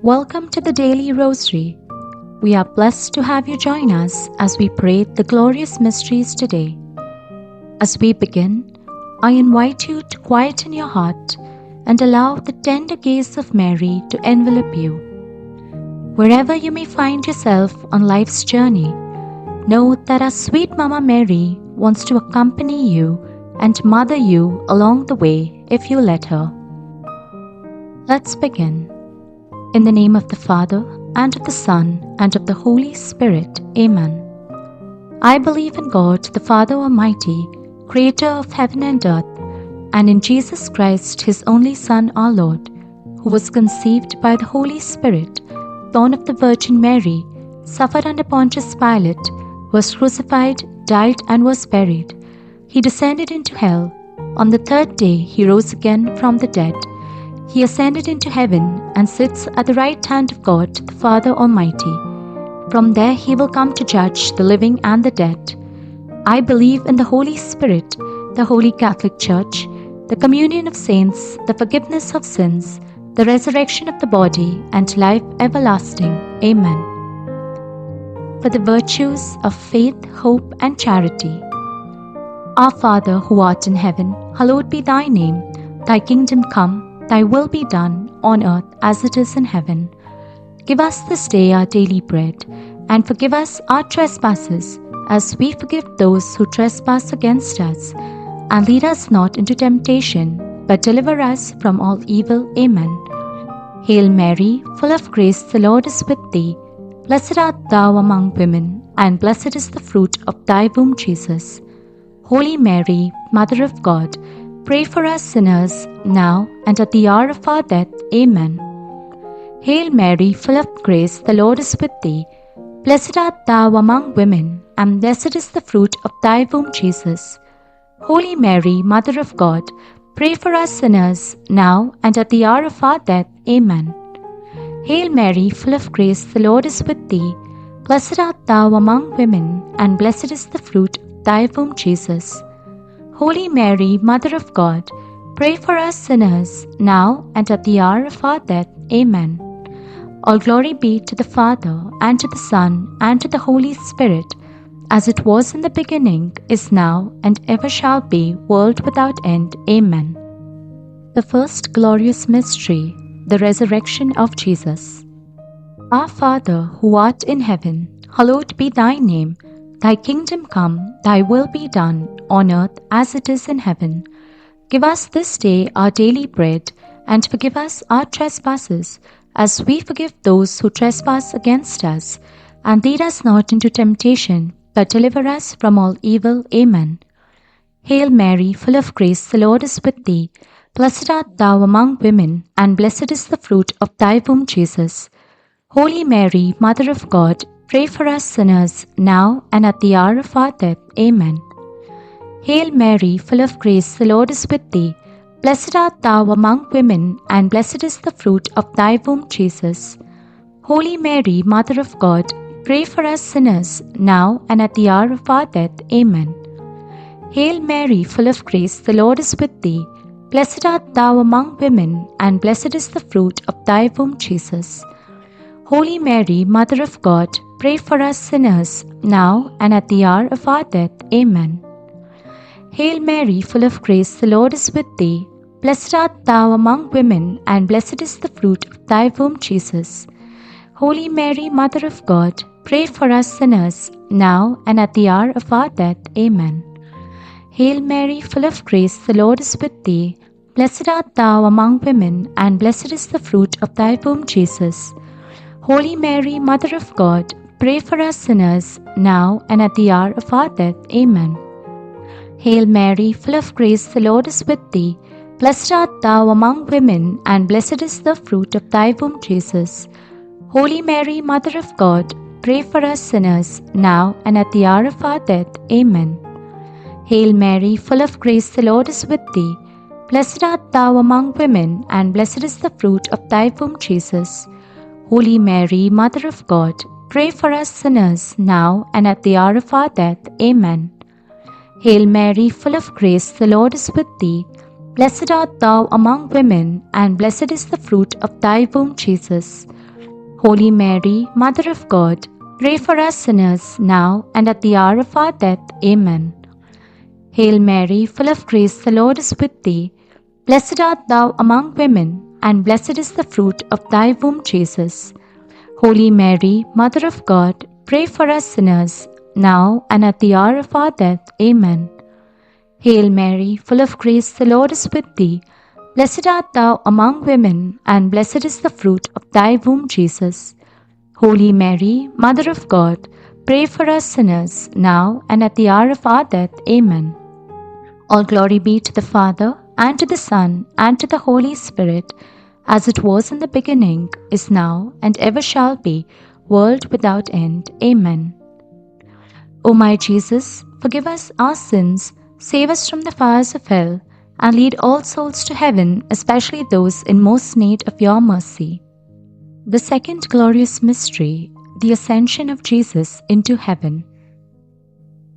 Welcome to the Daily Rosary. We are blessed to have you join us as we pray the glorious mysteries today. As we begin, I invite you to quieten your heart and allow the tender gaze of Mary to envelop you. Wherever you may find yourself on life's journey, know that our sweet Mama Mary wants to accompany you and mother you along the way if you let her. Let's begin. In the name of the Father, and of the Son, and of the Holy Spirit. Amen. I believe in God, the Father Almighty, Creator of heaven and earth, and in Jesus Christ, His only Son, our Lord, who was conceived by the Holy Spirit, born of the Virgin Mary, suffered under Pontius Pilate, was crucified, died, and was buried. He descended into hell. On the third day He rose again from the dead. He ascended into heaven and sits at the right hand of God, the Father Almighty. From there He will come to judge the living and the dead. I believe in the Holy Spirit, the Holy Catholic Church, the communion of saints, the forgiveness of sins, the resurrection of the body, and life everlasting. Amen. For the virtues of faith, hope, and charity. Our Father, who art in heaven, hallowed be thy name. Thy kingdom come. Thy will be done on earth as it is in heaven. Give us this day our daily bread, and forgive us our trespasses, as we forgive those who trespass against us. And lead us not into temptation, but deliver us from all evil. Amen. Hail Mary, full of grace, the Lord is with thee. Blessed art thou among women, and blessed is the fruit of thy womb, Jesus. Holy Mary, Mother of God, pray for us sinners, now and at the hour of our death. Amen. Hail Mary, full of grace, the Lord is with thee. Blessed art thou among women, and blessed is the fruit of thy womb, Jesus. Holy Mary, Mother of God, pray for us sinners, now and at the hour of our death. Amen. Hail Mary, full of grace, the Lord is with thee. Blessed art thou among women, and blessed is the fruit of thy womb, Jesus. Holy Mary, Mother of God, pray for us sinners, now and at the hour of our death. Amen. All glory be to the Father, and to the Son, and to the Holy Spirit, as it was in the beginning, is now, and ever shall be, world without end. Amen. The first glorious mystery, the resurrection of Jesus. Our Father, who art in heaven, hallowed be thy name. Thy kingdom come, thy will be done, on earth as it is in heaven. Give us this day our daily bread, and forgive us our trespasses, as we forgive those who trespass against us. And lead us not into temptation, but deliver us from all evil. Amen. Hail Mary, full of grace, the Lord is with thee. Blessed art thou among women, and blessed is the fruit of thy womb, Jesus. Holy Mary, Mother of God, pray for us sinners, now and at the hour of our death. Amen. Hail Mary, full of grace, the Lord is with thee. Blessed art thou among women, and blessed is the fruit of thy womb, Jesus. Holy Mary, Mother of God, pray for us sinners, now and at the hour of our death. Amen. Hail Mary, full of grace, the Lord is with thee. Blessed art thou among women, and blessed is the fruit of thy womb, Jesus. Holy Mary, Mother of God, pray for us sinners, now and at the hour of our death. Amen. Hail Mary, full of grace, the Lord is with thee. Blessed art thou among women, and blessed is the fruit of thy womb, Jesus. Holy Mary, Mother of God, pray for us sinners, now and at the hour of our death. Amen. Hail Mary, full of grace, the Lord is with thee. Blessed art thou among women, and blessed is the fruit of thy womb, Jesus. Holy Mary, Mother of God, pray for us sinners, now and at the hour of our death. Amen. Hail Mary, full of grace, the Lord is with thee. Blessed art thou among women, and blessed is the fruit of thy womb, Jesus. Holy Mary, Mother of God, pray for us sinners, now and at the hour of our death. Amen. Hail Mary, full of grace, the Lord is with thee. Blessed art thou among women, and blessed is the fruit of thy womb, Jesus. Holy Mary, Mother of God, pray for us sinners, now and at the hour of our death. Amen. Hail Mary, full of grace, the Lord is with thee. Blessed art thou among women, and blessed is the fruit of thy womb, Jesus. Holy Mary, Mother of God, pray for us sinners now and at the hour of our death. Amen. Hail Mary, full of grace, the Lord is with thee. Blessed art thou among women, and blessed is the fruit of thy womb, Jesus. Holy Mary, Mother of God, pray for us sinners, now and at the hour of our death. Amen. Hail Mary, full of grace, the Lord is with thee. Blessed art thou among women, and blessed is the fruit of thy womb, Jesus. Holy Mary, Mother of God, pray for us sinners, now and at the hour of our death. Amen. All glory be to the Father, and to the Son, and to the Holy Spirit, as it was in the beginning, is now, and ever shall be, world without end. Amen. O my Jesus, forgive us our sins, save us from the fires of hell, and lead all souls to heaven, especially those in most need of your mercy. The second glorious mystery, the Ascension of Jesus into heaven.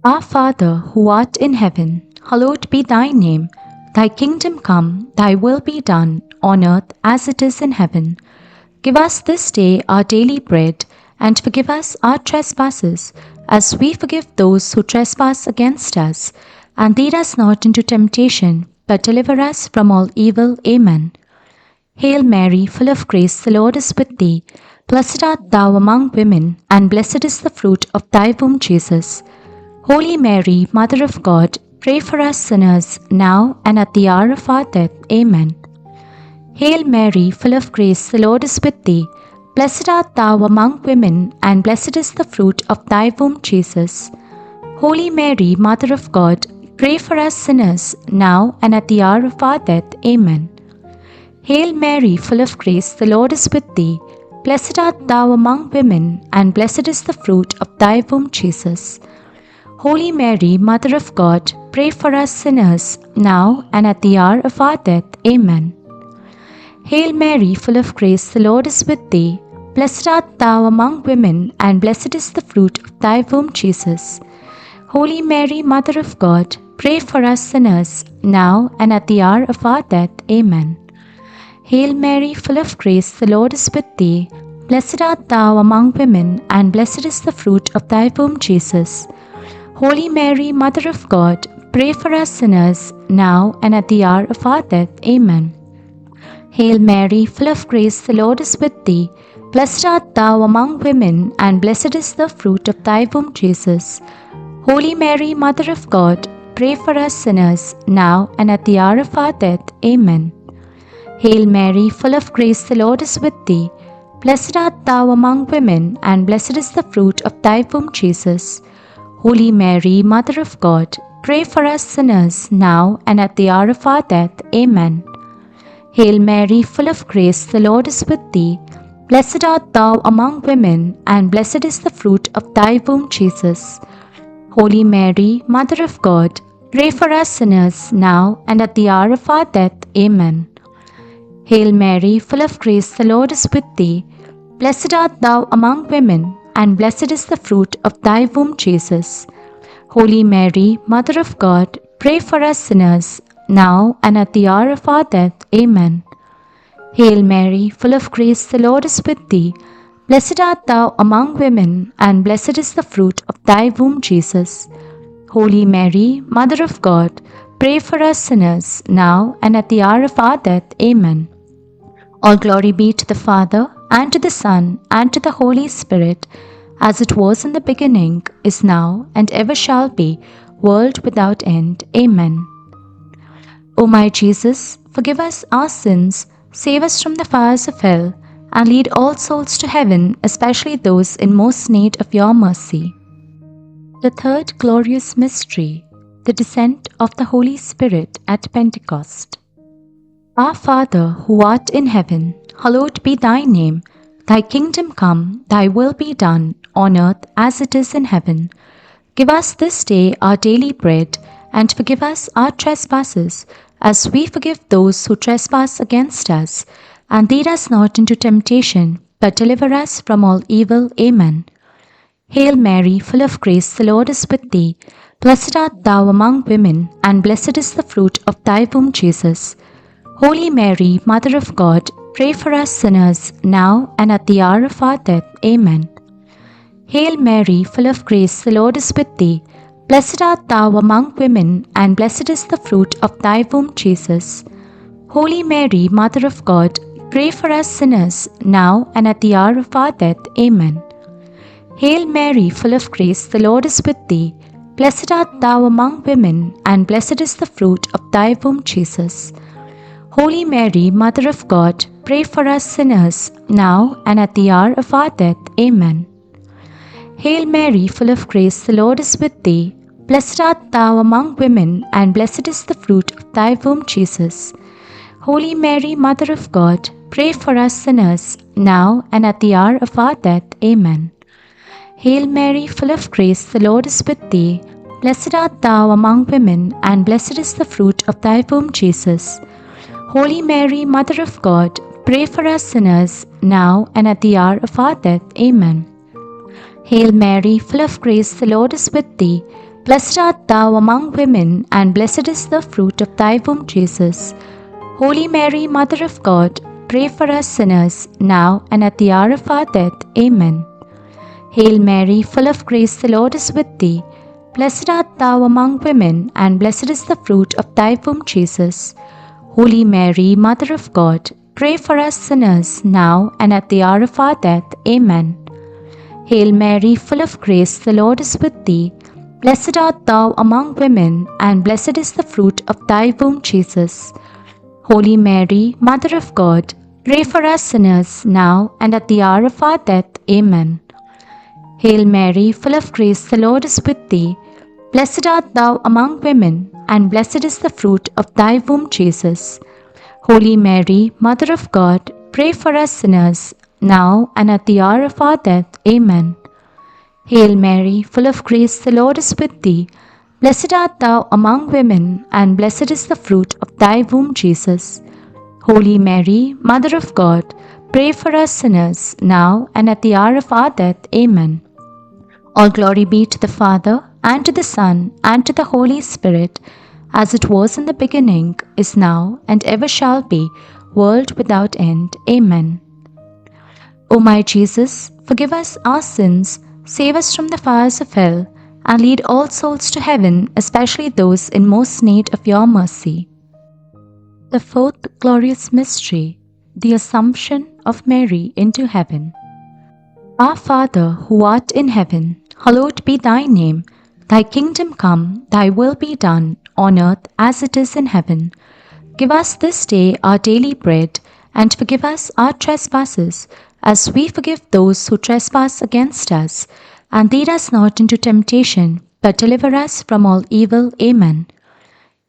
Our Father, who art in heaven, hallowed be thy name. Thy kingdom come, thy will be done, on earth as it is in heaven. Give us this day our daily bread, and forgive us our trespasses, as we forgive those who trespass against us. And lead us not into temptation, but deliver us from all evil. Amen. Hail Mary, full of grace, the Lord is with thee. Blessed art thou among women, and blessed is the fruit of thy womb, Jesus. Holy Mary, Mother of God, pray for us sinners, now and at the hour of our death. Amen. Hail Mary, full of grace, the Lord is with thee. Blessed art thou among women, and blessed is the fruit of thy womb, Jesus. Holy Mary, Mother of God, pray for us sinners, now and at the hour of our death. Amen. Hail Mary, full of grace, the Lord is with thee. Blessed art thou among women, and blessed is the fruit of thy womb, Jesus. Holy Mary, Mother of God, pray for us sinners, now and at the hour of our death. Amen. Hail Mary, full of grace, the Lord is with thee. Blessed art thou among women, and blessed is the fruit of thy womb, Jesus. Holy Mary, Mother of God, pray for us sinners, now and at the hour of our death. Amen. Hail Mary, full of grace, the Lord is with thee. Blessed art thou among women, and blessed is the fruit of thy womb, Jesus. Holy Mary, Mother of God, pray for us sinners, now and at the hour of our death. Amen. Hail Mary, full of grace, the Lord is with thee. Blessed art thou among women, and blessed is the fruit of thy womb, Jesus. Holy Mary, Mother of God, pray for us sinners, now and at the hour of our death. Amen. Hail Mary, full of grace, the Lord is with thee. Blessed art thou among women, and blessed is the fruit of thy womb, Jesus. Holy Mary, Mother of God, pray for us sinners, now and at the hour of our death. Amen. Hail Mary, full of grace, the Lord is with thee. Blessed art thou among women, and blessed is the fruit of thy womb, Jesus. Holy Mary, Mother of God, pray for us sinners, now and at the hour of our death. Amen. Hail Mary, full of grace, the Lord is with thee. Blessed art thou among women, and blessed is the fruit of thy womb, Jesus. Holy Mary, Mother of God, pray for us sinners, now and at the hour of our death. Amen. Hail Mary, full of grace, the Lord is with thee. Blessed art thou among women, and blessed is the fruit of thy womb, Jesus. Holy Mary, Mother of God, pray for us sinners, now and at the hour of our death. Amen. All glory be to the Father, and to the Son, and to the Holy Spirit, as it was in the beginning, is now, and ever shall be, world without end. Amen. O my Jesus, forgive us our sins, save us from the fires of hell, and lead all souls to heaven, especially those in most need of your mercy. The third glorious mystery, the descent of the Holy Spirit at Pentecost. Our Father, who art in heaven, hallowed be thy name. Thy kingdom come, thy will be done, on earth as it is in heaven. Give us this day our daily bread, and forgive us our trespasses, as we forgive those who trespass against us. And lead us not into temptation, but deliver us from all evil. Amen. Hail Mary, full of grace, the Lord is with thee. Blessed art thou among women, and blessed is the fruit of thy womb, Jesus. Holy Mary, Mother of God, pray for us sinners, now and at the hour of our death. Amen. Hail Mary, full of grace, the Lord is with thee. Blessed art thou among women, and blessed is the fruit of thy womb, Jesus. Holy Mary, Mother of God, pray for us sinners, now and at the hour of our death. Amen. Hail Mary, full of grace, the Lord is with thee. Blessed art thou among women, and blessed is the fruit of thy womb, Jesus. Holy Mary, Mother of God, pray for us sinners, now and at the hour of our death. Amen. Hail Mary, full of grace, the Lord is with thee. Blessed art thou among women, and blessed is the fruit of thy womb, Jesus. Holy Mary, Mother of God, pray for us sinners, now and at the hour of our death. Amen. Hail Mary, full of grace, the Lord is with thee. Blessed art thou among women, and blessed is the fruit of thy womb, Jesus. Holy Mary, Mother of God, pray for us sinners, now and at the hour of our death. Amen. Hail Mary, full of grace, the Lord is with thee. Blessed art thou among women, and blessed is the fruit of thy womb, Jesus. Holy Mary, Mother of God, pray for us sinners, now and at the hour of our death. Amen. Hail Mary, full of grace, the Lord is with thee. Blessed art thou among women, and blessed is the fruit of thy womb, Jesus. Holy Mary, Mother of God, pray for us sinners, now and at the hour of our death. Amen. Hail Mary, full of grace, the Lord is with thee. Blessed art thou among women, and blessed is the fruit of thy womb, Jesus. Holy Mary, Mother of God, pray for us sinners, now and at the hour of our death. Amen. Hail Mary, full of grace, the Lord is with thee. Blessed art thou among women, and blessed is the fruit of thy womb, Jesus. Holy Mary, Mother of God, pray for us sinners, now and at the hour of our death. Amen. Hail Mary, full of grace, the Lord is with thee. Blessed art thou among women, and blessed is the fruit of thy womb, Jesus. Holy Mary, Mother of God, pray for us sinners, now and at the hour of our death. Amen. All glory be to the Father, and to the Son, and to the Holy Spirit, as it was in the beginning, is now, and ever shall be, world without end. Amen. O my Jesus, forgive us our sins, save us from the fires of hell, and lead all souls to heaven, especially those in most need of your mercy. The fourth glorious mystery, the Assumption of Mary into heaven. Our Father, who art in heaven, hallowed be thy name. Thy kingdom come, thy will be done, on earth as it is in heaven. Give us this day our daily bread, and forgive us our trespasses, as we forgive those who trespass against us. And lead us not into temptation, but deliver us from all evil. Amen.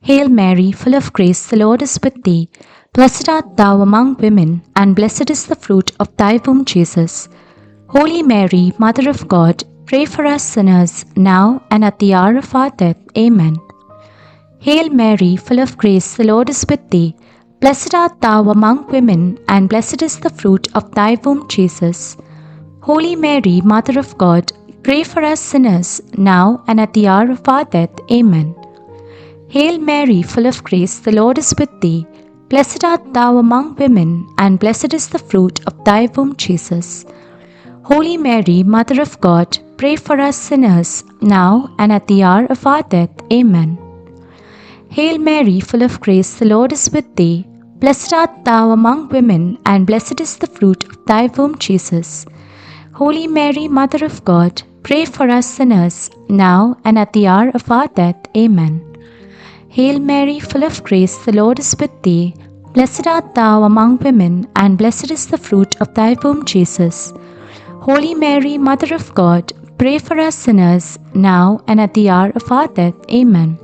Hail Mary, full of grace, the Lord is with thee. Blessed art thou among women, and blessed is the fruit of thy womb, Jesus. Holy Mary, Mother of God, pray for us sinners, now and at the hour of our death. Amen. Hail Mary, full of grace, the Lord is with thee. Blessed art thou among women, and blessed is the fruit of thy womb, Jesus. Holy Mary, Mother of God, pray for us sinners, now and at the hour of our death. Amen. Hail Mary, full of grace, the Lord is with thee. Blessed art thou among women, and blessed is the fruit of thy womb, Jesus. Holy Mary, Mother of God, pray for us sinners, now and at the hour of our death. Amen. Hail Mary, full of grace, the Lord is with thee. Blessed art thou among women, and blessed is the fruit of thy womb, Jesus. Holy Mary, Mother of God, pray for us sinners, now and at the hour of our death. Amen. Hail Mary, full of grace, the Lord is with thee. Blessed art thou among women, and blessed is the fruit of thy womb, Jesus. Holy Mary, Mother of God, pray for us sinners, now and at the hour of our death. Amen.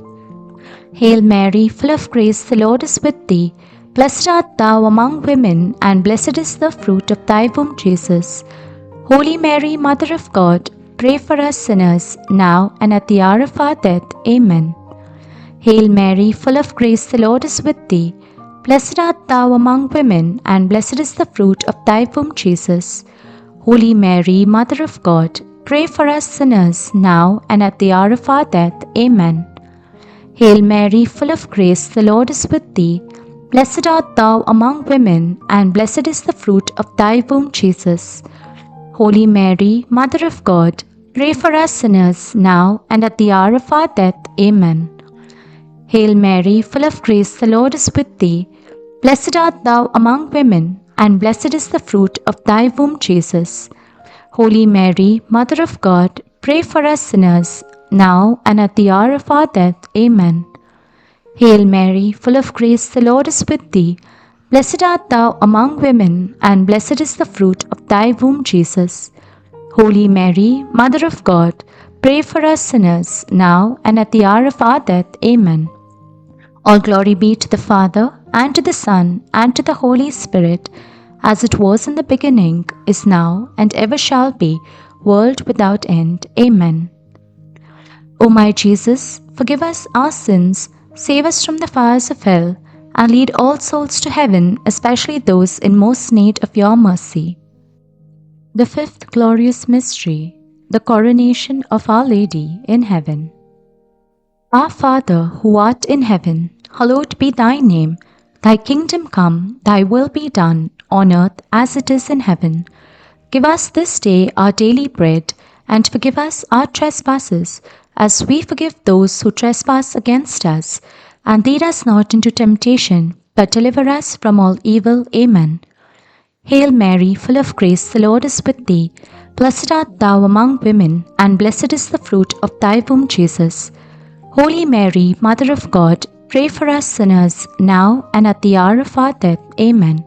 Hail Mary, full of grace, the Lord is with thee. Blessed art thou among women, and blessed is the fruit of thy womb, Jesus. Holy Mary, Mother of God, pray for us sinners, now and at the hour of our death. Amen. Hail Mary, full of grace, the Lord is with thee. Blessed art thou among women, and blessed is the fruit of thy womb, Jesus. Holy Mary, Mother of God, pray for us sinners, now and at the hour of our death. Amen. Hail Mary, full of grace, the Lord is with thee. Blessed art thou among women, and blessed is the fruit of thy womb, Jesus. Holy Mary, Mother of God, pray for us sinners now and at the hour of our death. Amen. Hail Mary, full of grace, the Lord is with thee. Blessed art thou among women, and blessed is the fruit of thy womb, Jesus. Holy Mary, Mother of God, pray for us sinners, now and at the hour of our death. Amen. Hail Mary, full of grace, the Lord is with thee. Blessed art thou among women, and blessed is the fruit of thy womb, Jesus. Holy Mary, Mother of God, pray for us sinners, now and at the hour of our death. Amen. All glory be to the Father, and to the Son, and to the Holy Spirit, as it was in the beginning, is now, and ever shall be, world without end. Amen. O my Jesus, forgive us our sins, save us from the fires of hell, and lead all souls to heaven, especially those in most need of your mercy. The fifth glorious mystery, the coronation of Our Lady in heaven. Our Father, who art in heaven, hallowed be thy name. Thy kingdom come, thy will be done, on earth as it is in heaven. Give us this day our daily bread, and forgive us our trespasses, as we forgive those who trespass against us. And lead us not into temptation, but deliver us from all evil. Amen. Hail Mary, full of grace, the Lord is with thee. Blessed art thou among women, and blessed is the fruit of thy womb, Jesus. Holy Mary, Mother of God, pray for us sinners, now and at the hour of our death. Amen.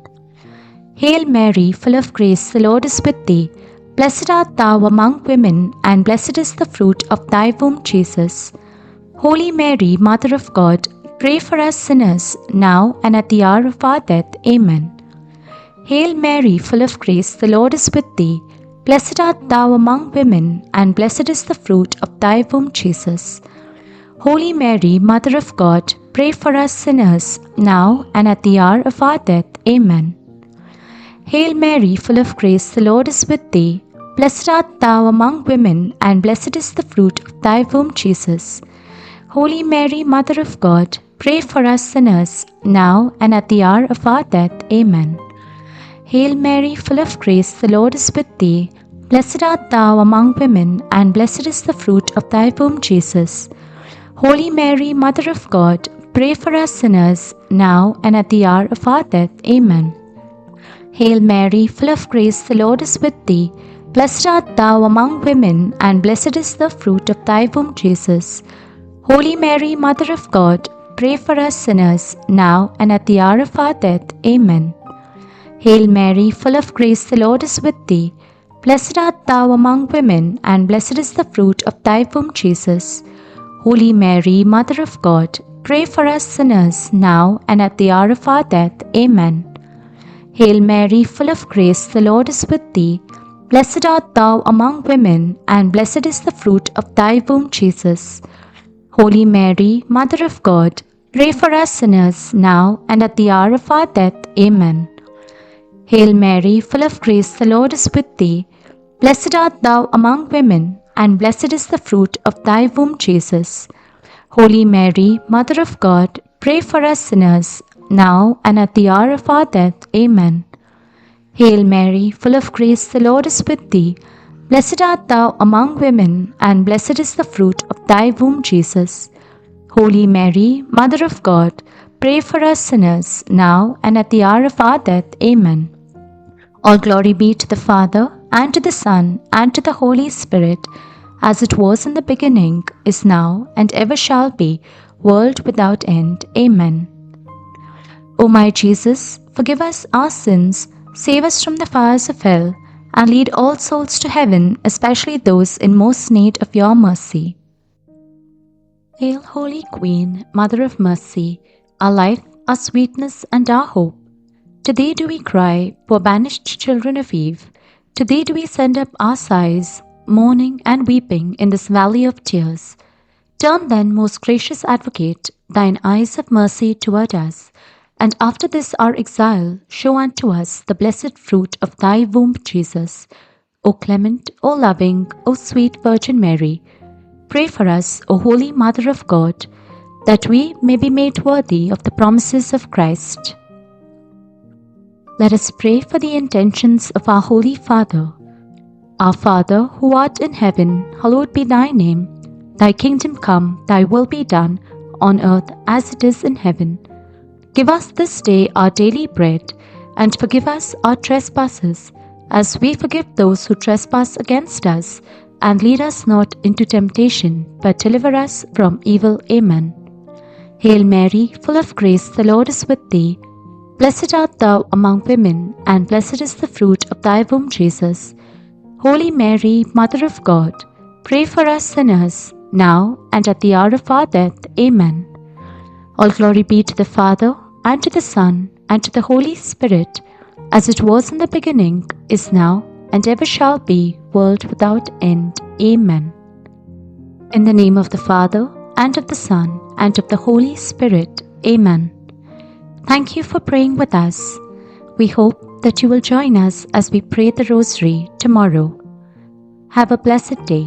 Hail Mary, full of grace, the Lord is with thee. Blessed art thou among women, and blessed is the fruit of thy womb, Jesus. Holy Mary, Mother of God, pray for us sinners, now and at the hour of our death. Amen. Hail Mary, full of grace, the Lord is with thee. Blessed art thou among women, and blessed is the fruit of thy womb, Jesus. Holy Mary, Mother of God, pray for us sinners, now and at the hour of our death. Amen. Hail Mary, full of grace, the Lord is with thee. Blessed art thou among women, and blessed is the fruit of thy womb, Jesus. Holy Mary, Mother of God, pray for us sinners, now and at the hour of our death. Amen. Hail Mary, full of grace, the Lord is with thee. Blessed art thou among women, and blessed is the fruit of thy womb, Jesus. Holy Mary, Mother of God, pray for us sinners, now and at the hour of our death. Amen. Hail Mary, full of grace, the Lord is with thee. Blessed art thou among women, and blessed is the fruit of thy womb, Jesus. Holy Mary, Mother of God, pray for us sinners, now and at the hour of our death. Amen. Hail Mary, full of grace, the Lord is with thee. Blessed art thou among women, and blessed is the fruit of thy womb, Jesus. Holy Mary, Mother of God, pray for us sinners, now and at the hour of our death. Amen. Hail Mary, full of grace, the Lord is with thee. Blessed art thou among women, and blessed is the fruit of thy womb, Jesus. Holy Mary, Mother of God, pray for us sinners, now and at the hour of our death. Amen. Hail Mary, full of grace, the Lord is with thee. Blessed art thou among women, and blessed is the fruit of thy womb, Jesus. Holy Mary, Mother of God, pray for us sinners, now and at the hour of our death. Amen. Hail Mary, full of grace, the Lord is with thee. Blessed art thou among women, and blessed is the fruit of thy womb, Jesus. Holy Mary, Mother of God, pray for us sinners, now and at the hour of our death. Amen. All glory be to the Father, and to the Son, and to the Holy Spirit, as it was in the beginning, is now, and ever shall be, world without end. Amen. O my Jesus, forgive us our sins, save us from the fires of hell, and lead all souls to heaven, especially those in most need of your mercy. Hail, Holy Queen, Mother of Mercy, our life, our sweetness, and our hope. To thee do we cry, poor banished children of Eve. To thee do we send up our sighs, mourning and weeping in this valley of tears. Turn then, most gracious Advocate, thine eyes of mercy toward us, and after this our exile, show unto us the blessed fruit of thy womb, Jesus. O clement, O loving, O sweet Virgin Mary, pray for us, O Holy Mother of God, that we may be made worthy of the promises of Christ. Let us pray for the intentions of our Holy Father. Our Father, who art in heaven, hallowed be thy name. Thy kingdom come, thy will be done, on earth as it is in heaven. Give us this day our daily bread, and forgive us our trespasses, as we forgive those who trespass against us. And lead us not into temptation, but deliver us from evil. Amen. Hail Mary, full of grace, the Lord is with thee. Blessed art thou among women, and blessed is the fruit of thy womb, Jesus. Holy Mary, Mother of God, pray for us sinners, now and at the hour of our death. Amen. All glory be to the Father, and to the Son, and to the Holy Spirit, as it was in the beginning, is now, and ever shall be, world without end. Amen. In the name of the Father, and of the Son, and of the Holy Spirit. Amen. Thank you for praying with us. We hope that you will join us as we pray the Rosary tomorrow. Have a blessed day.